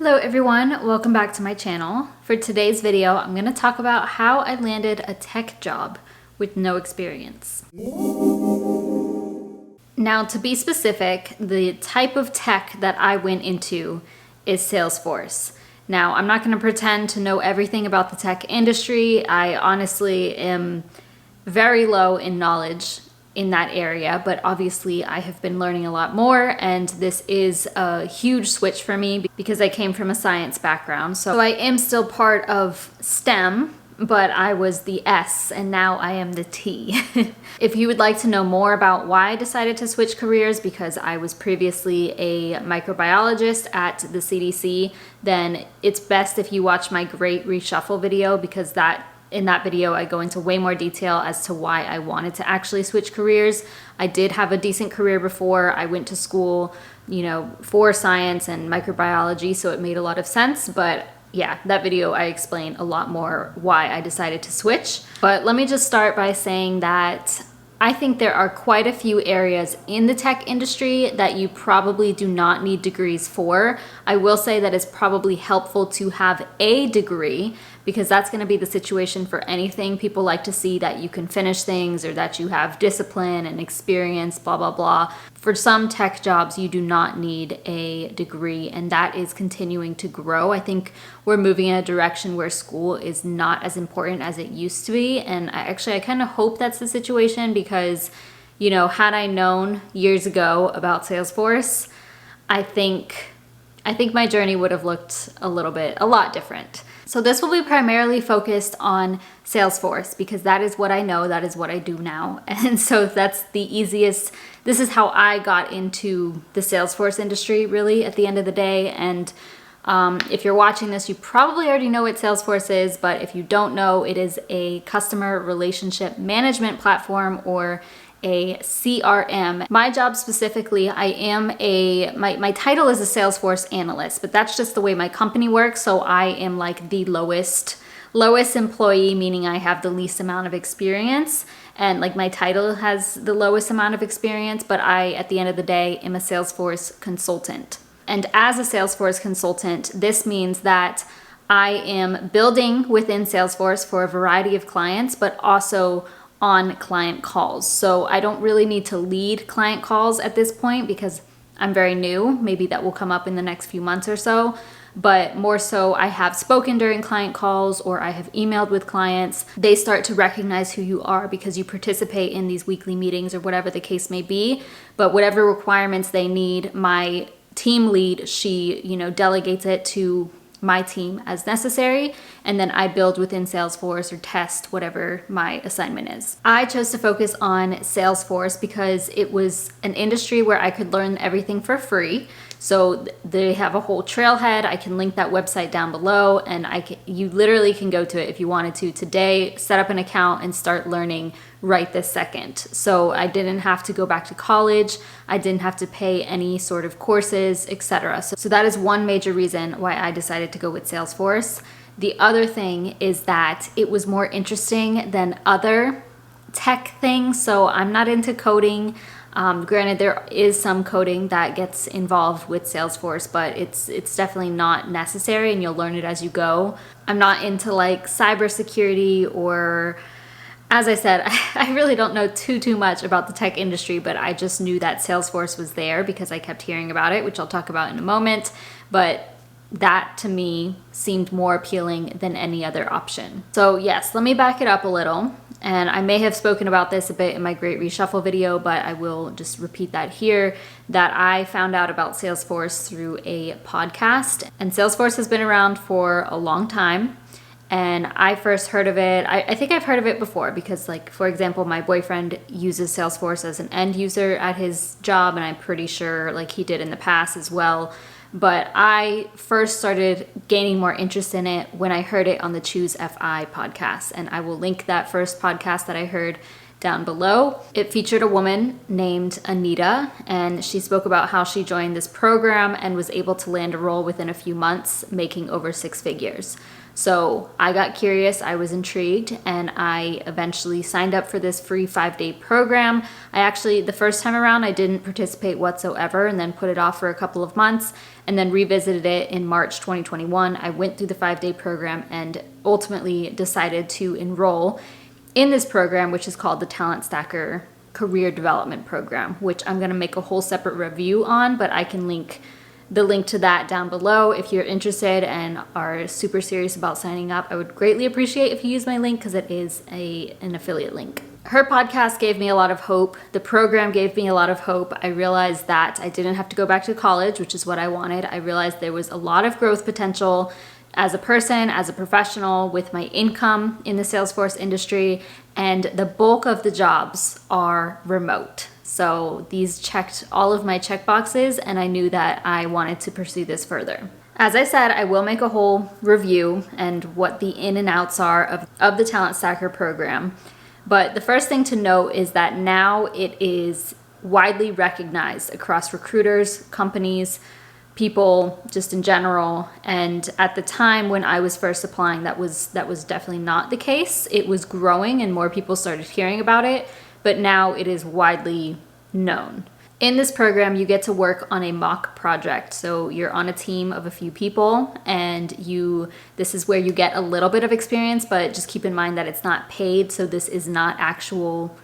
Hello everyone, welcome back to my channel. For today's video, I'm going to talk about how I landed a tech job with no experience. Now, to be specific, the type of tech that I went into is Salesforce. Now, I'm not going to pretend to know everything about the tech industry. I honestly am very low in knowledge in that area, but obviously I have been learning a lot more, and this is a huge switch for me because I came from a science background. So I am still part of STEM, but I was the S and now I am the T. If you would like to know more about why I decided to switch careers, because I was previously a microbiologist at the CDC, then it's best if you watch my Great Reshuffle video, because in that video, I go into way more detail as to why I wanted to actually switch careers. I did have a decent career before. I went to school, for science and microbiology, so it made a lot of sense. But yeah, that video, I explain a lot more why I decided to switch. But let me just start by saying that I think there are quite a few areas in the tech industry that you probably do not need degrees for. I will say that it's probably helpful to have a degree, because that's going to be the situation for anything. People like to see that you can finish things or that you have discipline and experience, blah, blah, blah. For some tech jobs, you do not need a degree, and that is continuing to grow. I think we're moving in a direction where school is not as important as it used to be, and I kind of hope that's the situation, because, had I known years ago about Salesforce, I think my journey would have looked a lot different. So this will be primarily focused on Salesforce, because that is what I know, that is what I do now. And so that's the easiest. This is how I got into the Salesforce industry, really, at the end of the day. And if you're watching this, you probably already know what Salesforce is, but if you don't know, it is a customer relationship management platform, or a CRM. My job specifically, my title is a Salesforce analyst, but that's just the way my company works. So I am like the lowest employee, meaning I have the least amount of experience, and like my title has the lowest amount of experience, but I, at the end of the day, am a Salesforce consultant. And as a Salesforce consultant, this means that I am building within Salesforce for a variety of clients, but also on client calls. So I don't really need to lead client calls at this point, because I'm very new. Maybe that will come up in the next few months or so. But more so, I have spoken during client calls, or I have emailed with clients. They start to recognize who you are because you participate in these weekly meetings, or whatever the case may be. But whatever requirements they need, my team lead, she, delegates it to my team as necessary, and then I build within Salesforce or test whatever my assignment is. I chose to focus on Salesforce because it was an industry where I could learn everything for free. So they have a whole trailhead. I can link that website down below, and you literally can go to it if you wanted to today, set up an account, and start learning right this second. So I didn't have to go back to college. I didn't have to pay any sort of courses, etc. So that is one major reason why I decided to go with Salesforce. The other thing is that it was more interesting than other tech things. So I'm not into coding. Granted, there is some coding that gets involved with Salesforce, but it's definitely not necessary, and you'll learn it as you go. I'm not into like cybersecurity, or, as I said, I really don't know too much about the tech industry, but I just knew that Salesforce was there because I kept hearing about it, which I'll talk about in a moment. But that to me seemed more appealing than any other option. So yes, let me back it up a little. And I may have spoken about this a bit in my Great Reshuffle video, but I will just repeat that here, that I found out about Salesforce through a podcast. And Salesforce has been around for a long time. And I first heard of it, I think I've heard of it before, because, like, for example, my boyfriend uses Salesforce as an end user at his job, and I'm pretty sure like he did in the past as well. But I first started gaining more interest in it when I heard it on the Choose FI podcast. And I will link that first podcast that I heard down below. It featured a woman named Anita, and she spoke about how she joined this program and was able to land a role within a few months, making over 6 figures. So I got curious, I was intrigued, and I eventually signed up for this free 5-day program. The first time around, I didn't participate whatsoever and then put it off for a couple of months and then revisited it in March 2021. I went through the 5-day program and ultimately decided to enroll in this program, which is called the TalentStacker Career Development Program, which I'm gonna make a whole separate review on, but I can link the link to that down below if you're interested and are super serious about signing up. I would greatly appreciate if you use my link because it is an affiliate link. Her podcast gave me a lot of hope. The program gave me a lot of hope. I realized that I didn't have to go back to college, which is what I wanted. I realized there was a lot of growth potential as a person, as a professional, with my income in the Salesforce industry, and the bulk of the jobs are remote. So these checked all of my check boxes, and I knew that I wanted to pursue this further. As I said, I will make a whole review and what the in and outs are of the TalentStacker program. But the first thing to note is that now it is widely recognized across recruiters, companies, people just in general. And at the time when I was first applying, that was definitely not the case. It was growing and more people started hearing about it, but now it is widely known. In this program, you get to work on a mock project. So you're on a team of a few people, and this is where you get a little bit of experience, but just keep in mind that it's not paid. So this is not actual,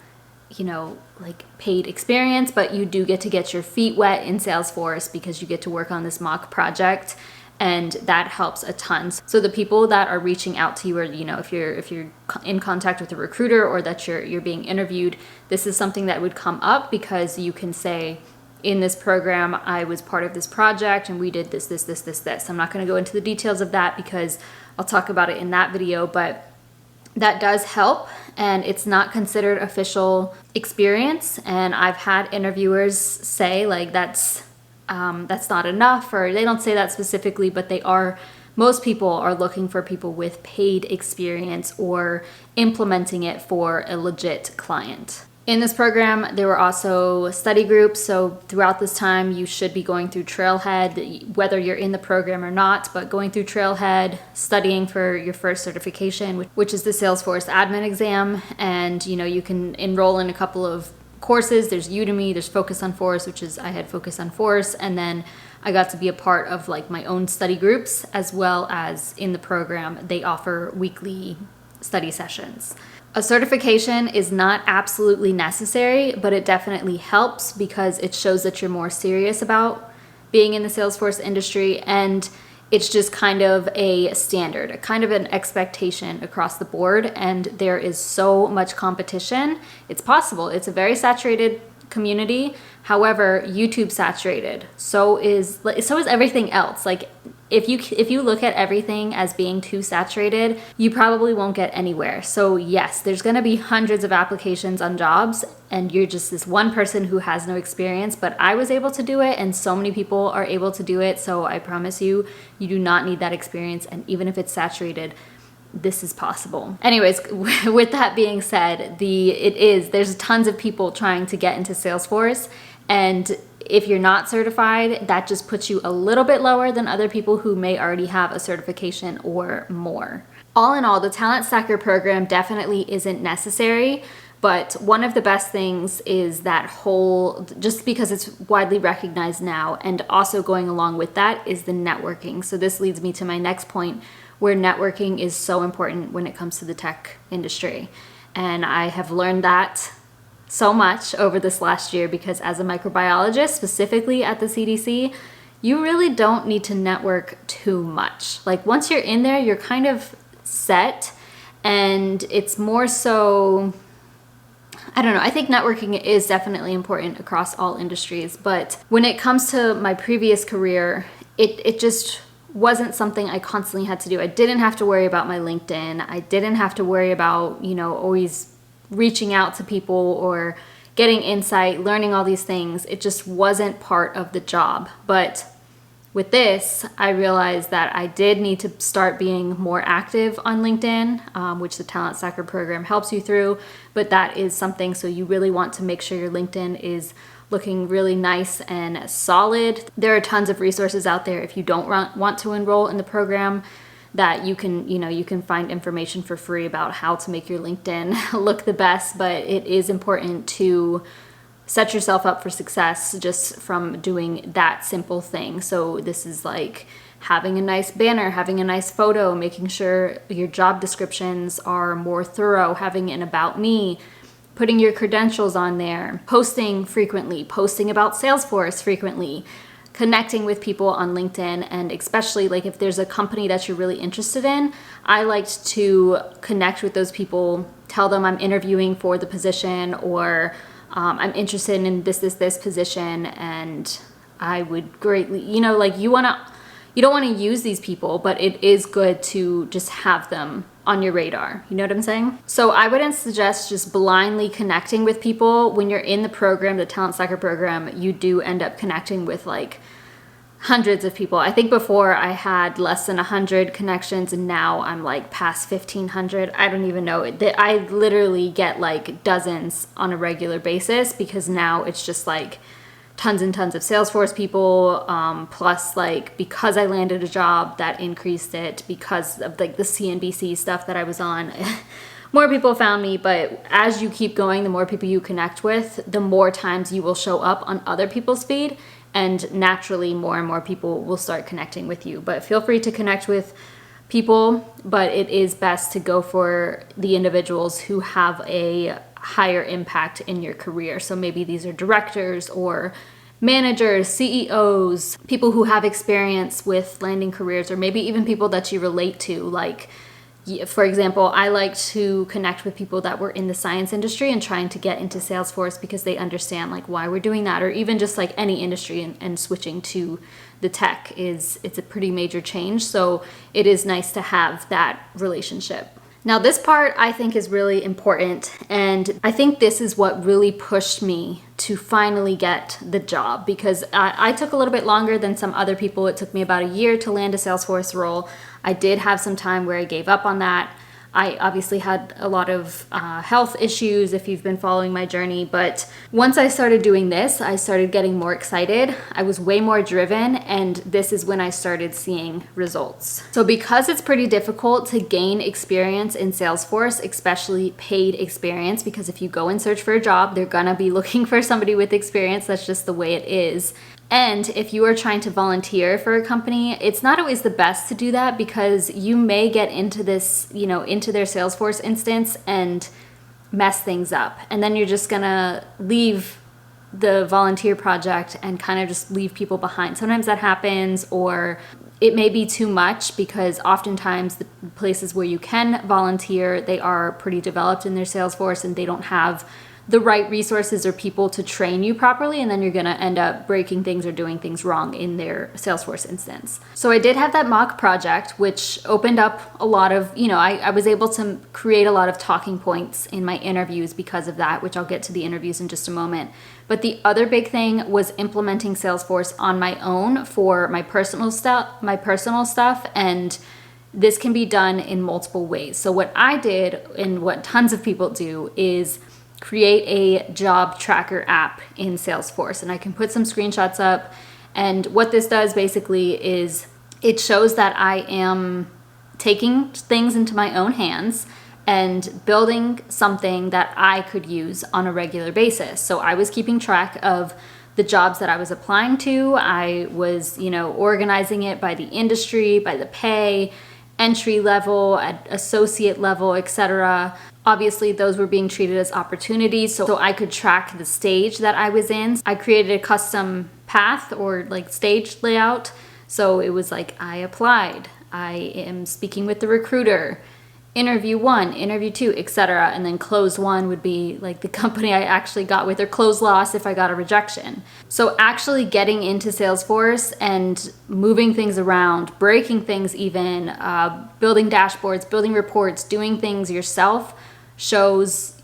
like paid experience, but you do get to get your feet wet in Salesforce because you get to work on this mock project, and that helps a ton. So the people that are reaching out to you, or if you're in contact with a recruiter or that you're being interviewed, this is something that would come up because you can say, in this program, I was part of this project and we did this. I'm not going to go into the details of that because I'll talk about it in that video, but that does help, and it's not considered official experience. And I've had interviewers say like that's not enough, or they don't say that specifically, but most people are looking for people with paid experience or implementing it for a legit client. In this program, there were also study groups. So throughout this time, you should be going through Trailhead, whether you're in the program or not, but going through Trailhead, studying for your first certification, which is the Salesforce admin exam. And, you can enroll in a couple of courses. There's Udemy, there's Focus on Force, I had Focus on Force. And then I got to be a part of like my own study groups, as well as in the program, they offer weekly study sessions. A certification is not absolutely necessary, but it definitely helps because it shows that you're more serious about being in the Salesforce industry, and it's just kind of a standard, kind of an expectation across the board, and there is so much competition. It's possible. It's a very saturated community. However, YouTube saturated. So is everything else. Like if you look at everything as being too saturated, you probably won't get anywhere. So yes, there's going to be hundreds of applications on jobs, and you're just this one person who has no experience, but I was able to do it, and so many people are able to do it. So I promise you, you do not need that experience. And even if it's saturated, this is possible. Anyways, with that being said, there's tons of people trying to get into Salesforce, and if you're not certified, that just puts you a little bit lower than other people who may already have a certification or more. All in all, the TalentStacker program definitely isn't necessary, but one of the best things is just because it's widely recognized now, and also going along with that is the networking. So this leads me to my next point, where networking is so important when it comes to the tech industry. And I have learned that so much over this last year, because as a microbiologist, specifically at the CDC, you really don't need to network too much. Like once you're in there, you're kind of set, and it's more so, I don't know, I think networking is definitely important across all industries, but when it comes to my previous career, it just wasn't something I constantly had to do. I didn't have to worry about my LinkedIn. I didn't have to worry about, always reaching out to people or getting insight, learning all these things. It just wasn't part of the job. But with this, I realized that I did need to start being more active on LinkedIn, which the TalentStacker program helps you through. But that is something, so you really want to make sure your LinkedIn is looking really nice and solid. There are tons of resources out there if you don't want to enroll in the program that you can find information for free about how to make your LinkedIn look the best. But it is important to set yourself up for success just from doing that simple thing. So this is like having a nice banner, having a nice photo, making sure your job descriptions are more thorough, having an about me, putting your credentials on there, posting frequently, posting about Salesforce frequently, connecting with people on LinkedIn. And especially like if there's a company that you're really interested in, I liked to connect with those people, tell them I'm interviewing for the position, or I'm interested in this position, and I would greatly, you don't want to use these people, but it is good to just have them on your radar. You know what I'm saying? So I wouldn't suggest just blindly connecting with people. When you're in the program, the TalentStacker program, you do end up connecting with like hundreds of people. I think before I had less than 100 connections, and now I'm like past 1,500. I don't even know. I literally get like dozens on a regular basis, because now it's just like tons and tons of Salesforce people, plus like because I landed a job that increased it because of like the CNBC stuff that I was on. More people found me, but as you keep going, the more people you connect with, the more times you will show up on other people's feed, and naturally more and more people will start connecting with you. But feel free to connect with people, but it is best to go for the individuals who have a higher impact in your career. So maybe these are directors or managers, CEOs, people who have experience with landing careers, or maybe even people that you relate to. Like, for example, I like to connect with people that were in the science industry and trying to get into Salesforce, because they understand like why we're doing that, or even just like any industry and switching to the tech it's a pretty major change. So it is nice to have that relationship. Now this part I think is really important, and I think this is what really pushed me to finally get the job, because I took a little bit longer than some other people. It took me about a year to land a Salesforce role. I did have some time where I gave up on that. I obviously had a lot of health issues if you've been following my journey, but once I started doing this, I started getting more excited. I was way more driven, and this is when I started seeing results. So because it's pretty difficult to gain experience in Salesforce, especially paid experience, because if you go and search for a job, they're gonna be looking for somebody with experience. That's just the way it is. And if you are trying to volunteer for a company, it's not always the best to do that, because you may get into this, into their Salesforce instance and mess things up. And then you're just gonna leave the volunteer project and kind of just leave people behind. Sometimes that happens, or it may be too much, because oftentimes the places where you can volunteer, they are pretty developed in their Salesforce and they don't have the right resources or people to train you properly, and then you're gonna end up breaking things or doing things wrong in their Salesforce instance. So I did have that mock project, which opened up a lot of, I was able to create a lot of talking points in my interviews because of that, which I'll get to the interviews in just a moment. But the other big thing was implementing Salesforce on my own for my personal stuff, and this can be done in multiple ways. So what I did, and what tons of people do, is create a job tracker app in Salesforce. And I can put some screenshots up. And what this does basically is it shows that I am taking things into my own hands and building something that I could use on a regular basis. So I was keeping track of the jobs that I was applying to. I was, organizing it by the industry, by the pay, entry level, at associate level, etc. Obviously, those were being treated as opportunities, so I could track the stage that I was in. I created a custom path or like stage layout. So it was like, I applied, I am speaking with the recruiter, interview 1, interview 2, etc. And then close 1 would be like the company I actually got with, or close loss if I got a rejection. So actually getting into Salesforce and moving things around, breaking things even, building dashboards, building reports, doing things yourself shows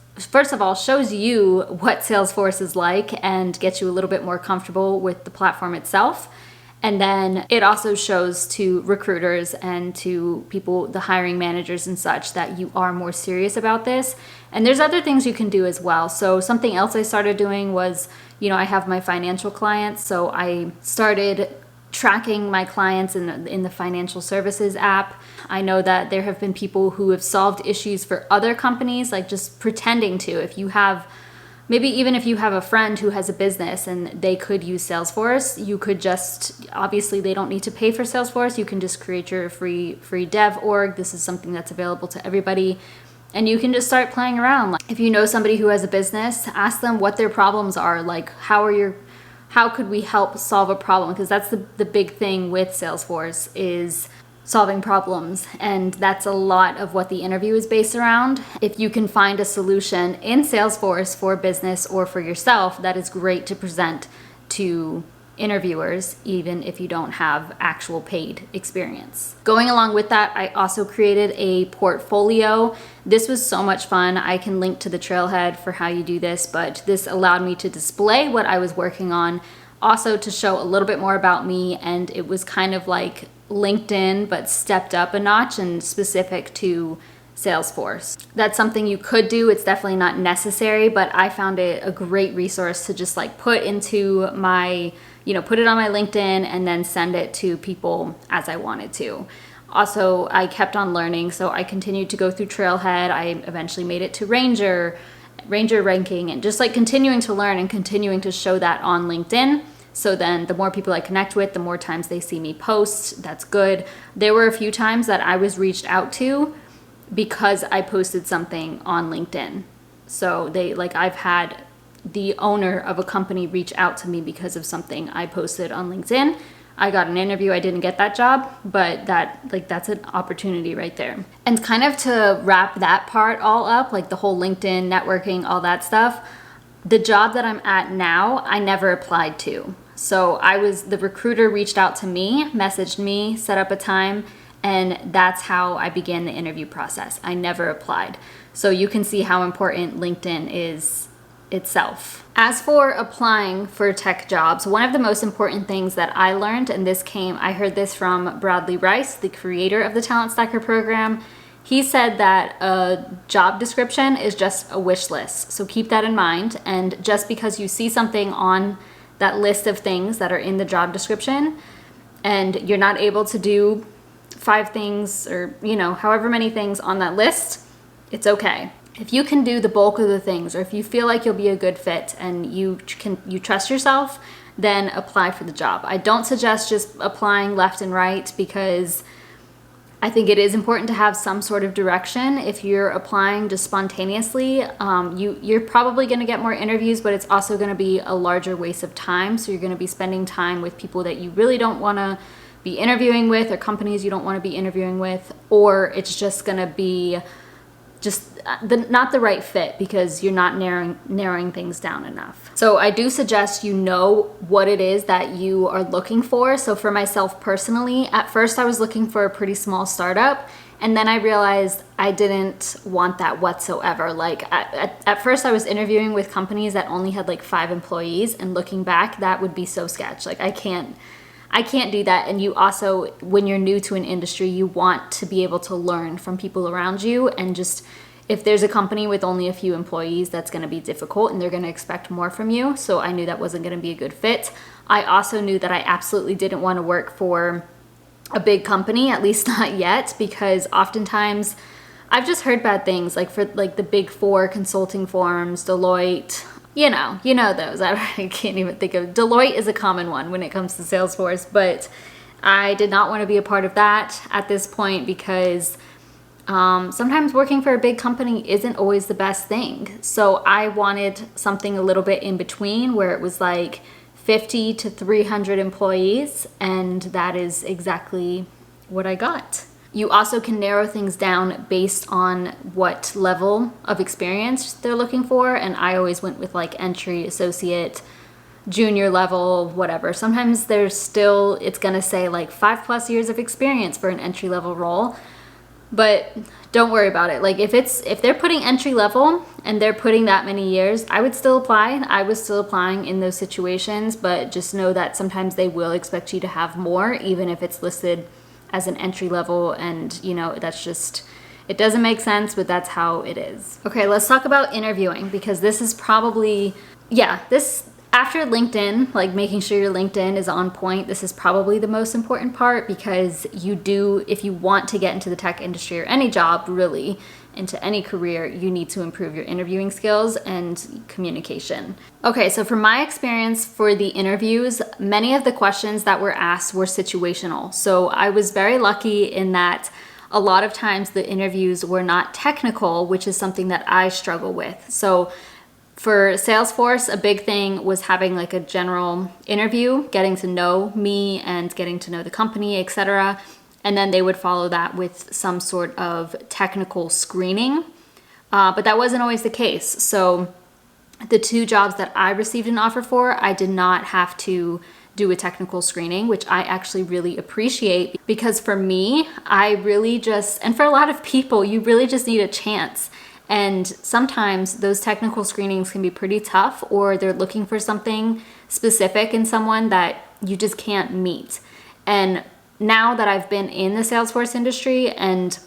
you what Salesforce is like and gets you a little bit more comfortable with the platform itself. And then it also shows to recruiters and to people, the hiring managers and such, that you are more serious about this. And there's other things you can do as well. So something else I started doing was, I have my financial clients. So I started tracking my clients in the financial services app. I know that there have been people who have solved issues for other companies, like just pretending to. Maybe even if you have a friend who has a business and they could use Salesforce, you could just, obviously they don't need to pay for Salesforce. You can just create your free dev org. This is something that's available to everybody. And you can just start playing around. Like if you know somebody who has a business, ask them what their problems are. Like how could we help solve a problem? Because that's the big thing with Salesforce is solving problems, and that's a lot of what the interview is based around. If you can find a solution in Salesforce for business or for yourself, that is great to present to interviewers, even if you don't have actual paid experience. Going along with that, I also created a portfolio. This was so much fun. I can link to the trailhead for how you do this, but this allowed me to display what I was working on, also to show a little bit more about me, and it was kind of like LinkedIn, but stepped up a notch and specific to Salesforce. That's something you could do. It's definitely not necessary, but I found it a great resource to just like put into my, put it on my LinkedIn and then send it to people as I wanted to. Also, I kept on learning, so I continued to go through Trailhead. I eventually made it to Ranger ranking, and just like continuing to learn and continuing to show that on LinkedIn. So then the more people I connect with, the more times they see me post. That's good. There were a few times that I was reached out to because I posted something on LinkedIn. So I've had the owner of a company reach out to me because of something I posted on LinkedIn. I got an interview. I didn't get that job, but that's an opportunity right there. And kind of to wrap that part all up, like the whole LinkedIn, networking, all that stuff, the job that I'm at now, I never applied to. So the recruiter reached out to me, messaged me, set up a time, and that's how I began the interview process. I never applied. So you can see how important LinkedIn is itself. As for applying for tech jobs, one of the most important things that I learned, and I heard this from Bradley Rice, the creator of the TalentStacker program. He said that a job description is just a wish list. So keep that in mind. And just because you see something on that list of things that are in the job description and you're not able to do 5 things or, however many things on that list, it's okay. If you can do the bulk of the things, or if you feel like you'll be a good fit and you trust yourself, then apply for the job. I don't suggest just applying left and right, because I think it is important to have some sort of direction. If you're applying just spontaneously, you're probably going to get more interviews, but it's also going to be a larger waste of time. So you're going to be spending time with people that you really don't want to be interviewing with, or companies you don't want to be interviewing with, or it's just going to be not the right fit because you're not narrowing things down enough. So I do suggest you know what it is that you are looking for. So for myself personally, at first I was looking for a pretty small startup, and then I realized I didn't want that whatsoever. Like at first I was interviewing with companies that only had like 5 employees, and looking back, that would be so sketch. Like I can't do that. And you also, when you're new to an industry, you want to be able to learn from people around you. And just, if there's a company with only a few employees, that's going to be difficult and they're going to expect more from you. So I knew that wasn't going to be a good fit. I also knew that I absolutely didn't want to work for a big company, at least not yet, because oftentimes I've just heard bad things, like for like the big 4 consulting firms, Deloitte, you know those. I can't even think of. Deloitte is a common one when it comes to Salesforce, but I did not want to be a part of that at this point, because sometimes working for a big company isn't always the best thing. So I wanted something a little bit in between, where it was like 50 to 300 employees, and that is exactly what I got. You also can narrow things down based on what level of experience they're looking for, and I always went with like entry, associate, junior level, whatever. Sometimes it's gonna say like 5+ years of experience for an entry level role, But don't worry about it. Like if they're putting entry level and they're putting that many years, I would still apply. I was still applying in those situations, but just know that sometimes they will expect you to have more, even if it's listed as an entry level. And that's just, it doesn't make sense, but that's how it is. Okay, let's talk about interviewing, because this is probably, this after LinkedIn, like making sure your LinkedIn is on point, this is probably the most important part, because if you want to get into the tech industry or any job really, into any career, you need to improve your interviewing skills and communication. Okay, so from my experience for the interviews, many of the questions that were asked were situational. So I was very lucky in that a lot of times the interviews were not technical, which is something that I struggle with. So for Salesforce, a big thing was having like a general interview, getting to know me and getting to know the company, etc. And then they would follow that with some sort of technical screening. But that wasn't always the case. So the 2 jobs that I received an offer for, I did not have to do a technical screening, which I actually really appreciate, because for me, and for a lot of people, you really just need a chance. And sometimes those technical screenings can be pretty tough, or they're looking for something specific in someone that you just can't meet. And now that I've been in the Salesforce industry and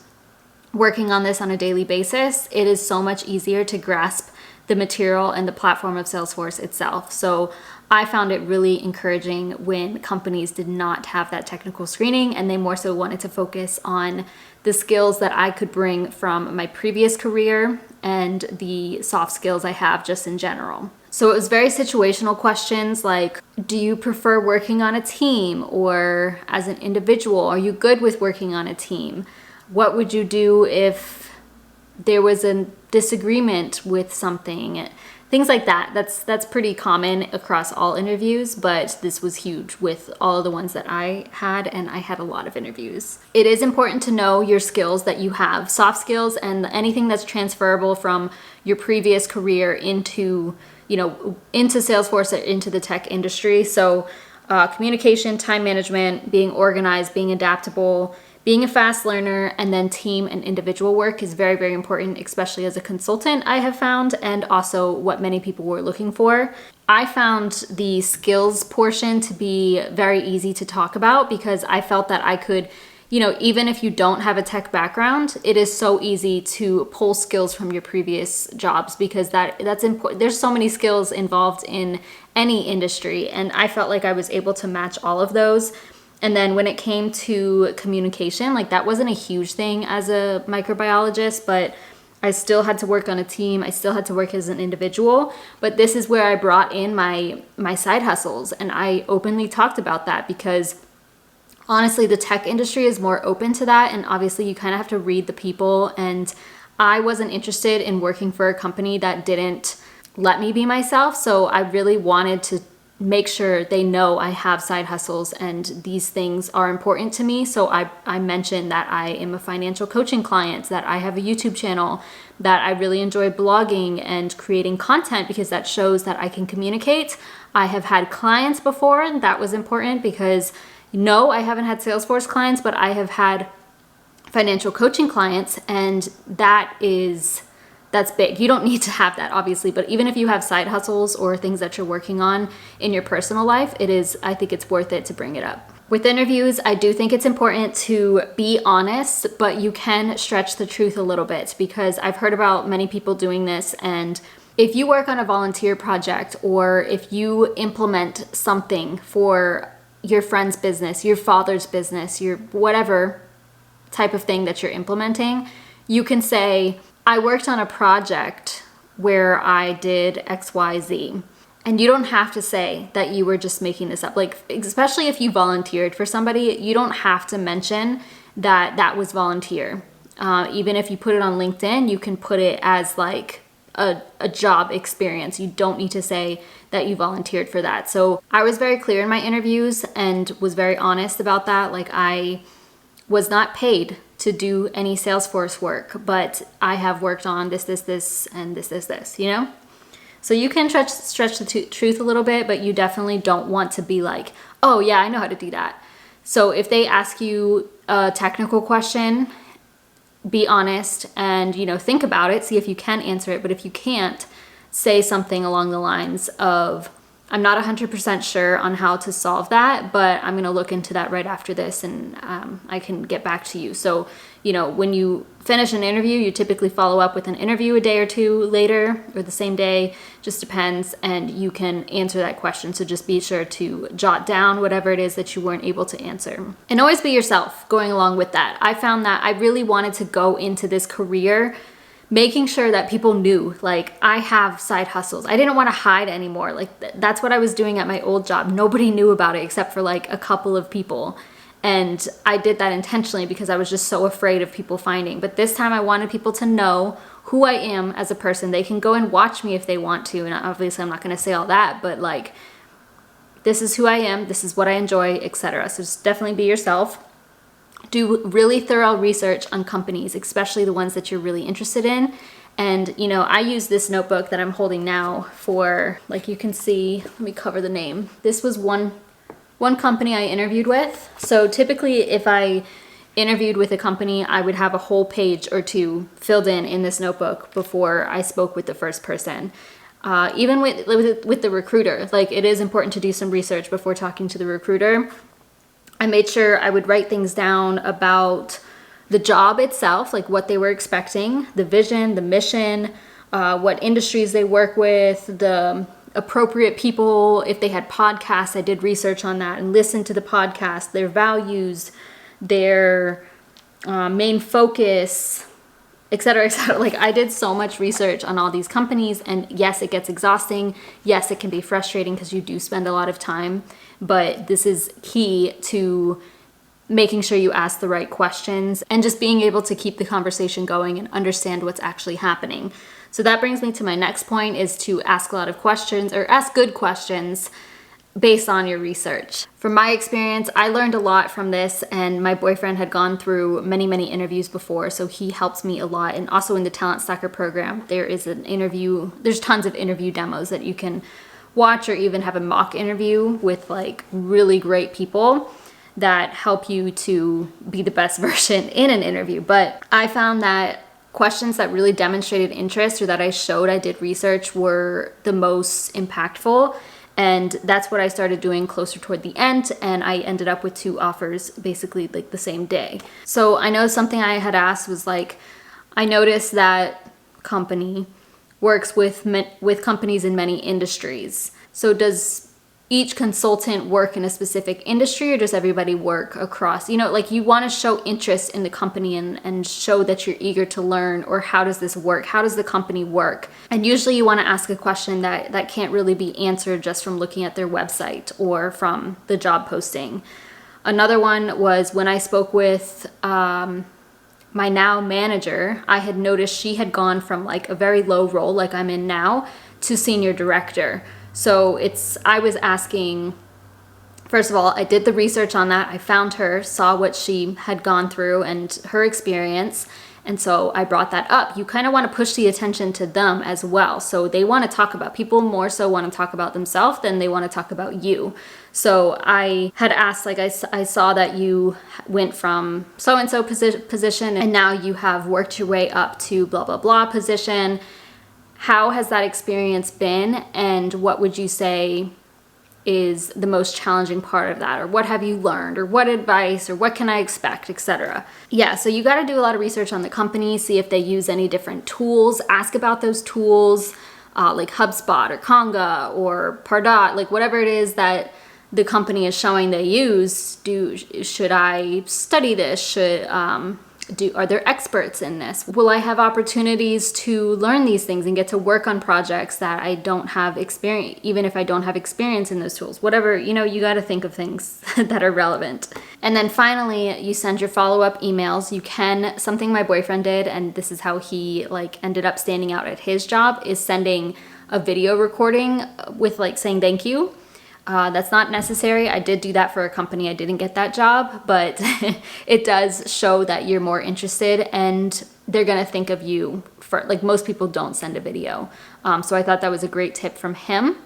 working on this on a daily basis, it is so much easier to grasp the material and the platform of Salesforce itself. So I found it really encouraging when companies did not have that technical screening, and they more so wanted to focus on the skills that I could bring from my previous career and the soft skills I have just in general. So it was very situational questions like, do you prefer working on a team or as an individual? Are you good with working on a team? What would you do if there was a disagreement with something? Things like that. That's pretty common across all interviews, but this was huge with all of the ones that I had, and I had a lot of interviews. It is important to know your skills that you have, soft skills, and anything that's transferable from your previous career into Salesforce or into the tech industry. So communication, time management, being organized, being adaptable, being a fast learner, and then team and individual work is very, very important, especially as a consultant, I have found, and also what many people were looking for. I found the skills portion to be very easy to talk about, because I felt that I could, even if you don't have a tech background, it is so easy to pull skills from your previous jobs, because that's important. There's so many skills involved in any industry, and I felt like I was able to match all of those. And then when it came to communication, like that wasn't a huge thing as a microbiologist, but I still had to work on a team. I still had to work as an individual. But this is where I brought in my side hustles, and I openly talked about that, because honestly, the tech industry is more open to that. And obviously you kind of have to read the people. And I wasn't interested in working for a company that didn't let me be myself. So I really wanted to make sure they know I have side hustles and these things are important to me. So I mentioned that I am a financial coaching client, that I have a YouTube channel, that I really enjoy blogging and creating content, because that shows that I can communicate. I have had clients before, and that was important, because no, I haven't had Salesforce clients, but I have had financial coaching clients, and that's big. You don't need to have that, obviously, but even if you have side hustles or things that you're working on in your personal life, I think it's worth it to bring it up. With interviews, I do think it's important to be honest, but you can stretch the truth a little bit, because I've heard about many people doing this. And if you work on a volunteer project, or if you implement something for your friend's business, your father's business, your whatever type of thing that you're implementing, you can say, I worked on a project where I did XYZ. And you don't have to say that you were just making this up. Like, especially if you volunteered for somebody, you don't have to mention that that was volunteer. Even if you put it on LinkedIn, you can put it as like a job experience. You don't need to say that you volunteered for that. So I was very clear in my interviews and was very honest about that. Like, I was not paid to do any Salesforce work, but I have worked on this, and this, So you can stretch the truth a little bit, but you definitely don't want to be like, oh yeah, I know how to do that. So if they ask you a technical question, be honest and, think about it, see if you can answer it. But if you can't, say something along the lines of, I'm not 100% sure on how to solve that, but I'm going to look into that right after this, and I can get back to you. So, when you finish an interview, you typically follow up with an interview a day or two later or the same day, just depends, and you can answer that question. So just be sure to jot down whatever it is that you weren't able to answer. And always be yourself going along with that. I found that I really wanted to go into this career making sure that people knew, like, I have side hustles. I didn't want to hide anymore. Like, that's what I was doing at my old job. Nobody knew about it except for like a couple of people. And I did that intentionally because I was just so afraid of people finding. But this time I wanted people to know who I am as a person. They can go and watch me if they want to. And obviously I'm not going to say all that, but like, this is who I am. This is what I enjoy, etc. So just definitely be yourself. Do really thorough research on companies, especially the ones that you're really interested in. And, I use this notebook that I'm holding now for, like you can see, let me cover the name. This was one company I interviewed with. So typically if I interviewed with a company, I would have a whole page or two filled in this notebook before I spoke with the first person. Even with the recruiter, like, it is important to do some research before talking to the recruiter. I made sure I would write things down about the job itself, like what they were expecting, the vision, the mission, what industries they work with, the appropriate people. If they had podcasts, I did research on that and listened to the podcast, their values, their main focus, etc., etc. Like, I did so much research on all these companies, and yes, it gets exhausting. Yes, it can be frustrating because you do spend a lot of time, but this is key to making sure you ask the right questions and just being able to keep the conversation going and understand what's actually happening. So that brings me to my next point, is to ask a lot of questions, or ask good questions based on your research. From my experience, I learned a lot from this, and my boyfriend had gone through many, many interviews before, so he helps me a lot. And also in the TalentStacker program, there's tons of interview demos that you can watch, or even have a mock interview with like really great people that help you to be the best version in an interview. But I found that questions that really demonstrated interest, or that I showed I did research, were the most impactful. And that's what I started doing closer toward the end, and I ended up with 2 offers basically like the same day. So I know something I had asked was like, I noticed that company works with companies in many industries. So does each consultant work in a specific industry, or does everybody work across? Like, you want to show interest in the company and show that you're eager to learn, or how does this work? How does the company work? And usually you want to ask a question that can't really be answered just from looking at their website or from the job posting. Another one was when I spoke with my now manager, I had noticed she had gone from like a very low role, like I'm in now, to senior director. So I was asking, first of all, I did the research on that. I found her, saw what she had gone through and her experience. And so I brought that up. You kind of want to push the attention to them as well. So they want to talk about, people more so want to talk about themselves than they want to talk about you. So I had asked, like, I saw that you went from so-and-so position, and now you have worked your way up to blah, blah, blah position. How has that experience been, and what would you say is the most challenging part of that, or what have you learned, or what advice, or what can I expect, etc. Yeah, so you got to do a lot of research on the company, see if they use any different tools, ask about those tools, like HubSpot or Conga or Pardot, like whatever it is that the company is showing they use. Should I study this? Are there experts in this? Will I have opportunities to learn these things and get to work on projects that I don't have experience, even if I don't have experience in those tools? Whatever, you got to think of things that are relevant. And then finally, you send your follow-up emails. Something my boyfriend did, and this is how he ended up standing out at his job, is sending a video recording with saying thank you. That's not necessary. I did do that for a company. I didn't get that job, but it does show that you're more interested, and they're going to think of you for, most people don't send a video. So I thought that was a great tip from him.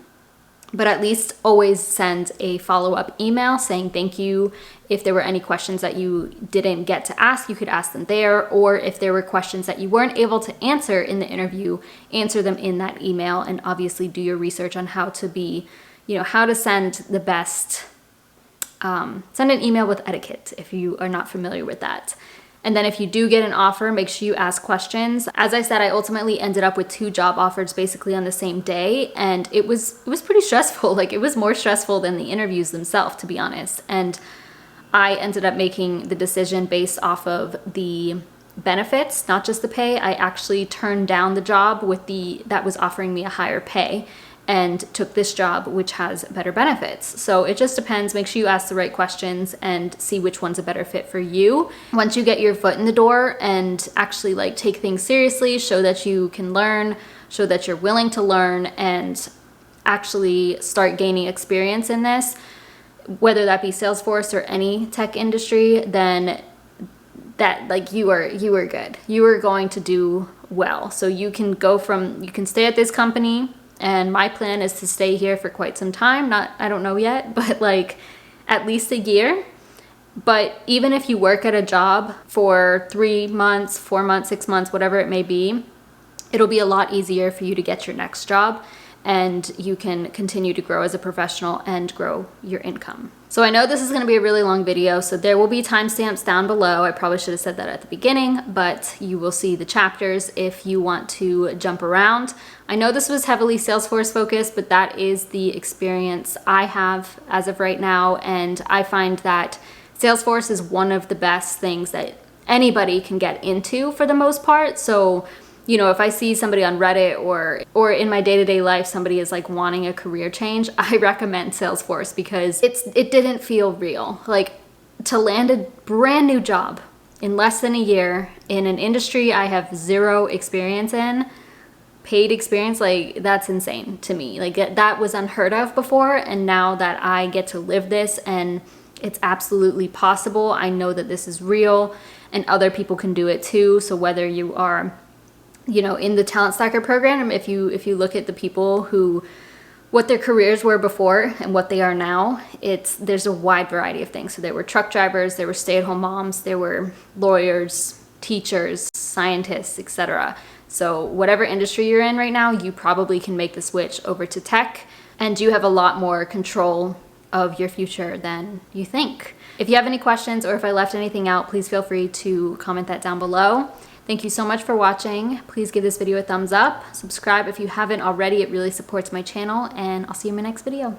but at least always send a follow-up email saying thank you. If there were any questions that you didn't get to ask, you could ask them there, or if there were questions that you weren't able to answer in the interview, answer them in that email, and obviously do your research on how to be, how to send the best, send an email with etiquette if you are not familiar with that. And then if you do get an offer, make sure you ask questions. As I said, I ultimately ended up with 2 job offers basically on the same day, and it was pretty stressful. Like, it was more stressful than the interviews themselves, to be honest. And I ended up making the decision based off of the benefits, not just the pay. I actually turned down the job that was offering me a higher pay, and took this job, which has better benefits. So it just depends. Make sure you ask the right questions and see which one's a better fit for you. Once you get your foot in the door and actually take things seriously, show that you can learn, show that you're willing to learn, and actually start gaining experience in this, whether that be Salesforce or any tech industry, then that you are good. You are going to do well. So you can stay at this company. And my plan is to stay here for quite some time. I don't know yet, but at least a year. But even if you work at a job for 3 months, 4 months, 6 months, whatever it may be, it'll be a lot easier for you to get your next job, and you can continue to grow as a professional and grow your income. So I know this is going to be a really long video, so there will be timestamps down below. I probably should have said that at the beginning, but you will see the chapters if you want to jump around. I know this was heavily Salesforce focused, but that is the experience I have as of right now, and I find that Salesforce is one of the best things that anybody can get into for the most part. So if I see somebody on Reddit or in my day-to-day life, somebody is wanting a career change, I recommend Salesforce because it didn't feel real. To land a brand new job in less than a year in an industry I have 0 experience in, paid experience, that's insane to me. That was unheard of before, and now that I get to live this and it's absolutely possible, I know that this is real and other people can do it too. So whether you are in the TalentStacker program, if you look at the people what their careers were before and what they are now, there's a wide variety of things. So there were truck drivers, there were stay-at-home moms, there were lawyers, teachers, scientists, etc. So whatever industry you're in right now, you probably can make the switch over to tech, and you have a lot more control of your future than you think. If you have any questions or if I left anything out, please feel free to comment that down below. Thank you so much for watching. Please give this video a thumbs up. Subscribe if you haven't already. It really supports my channel, and I'll see you in my next video.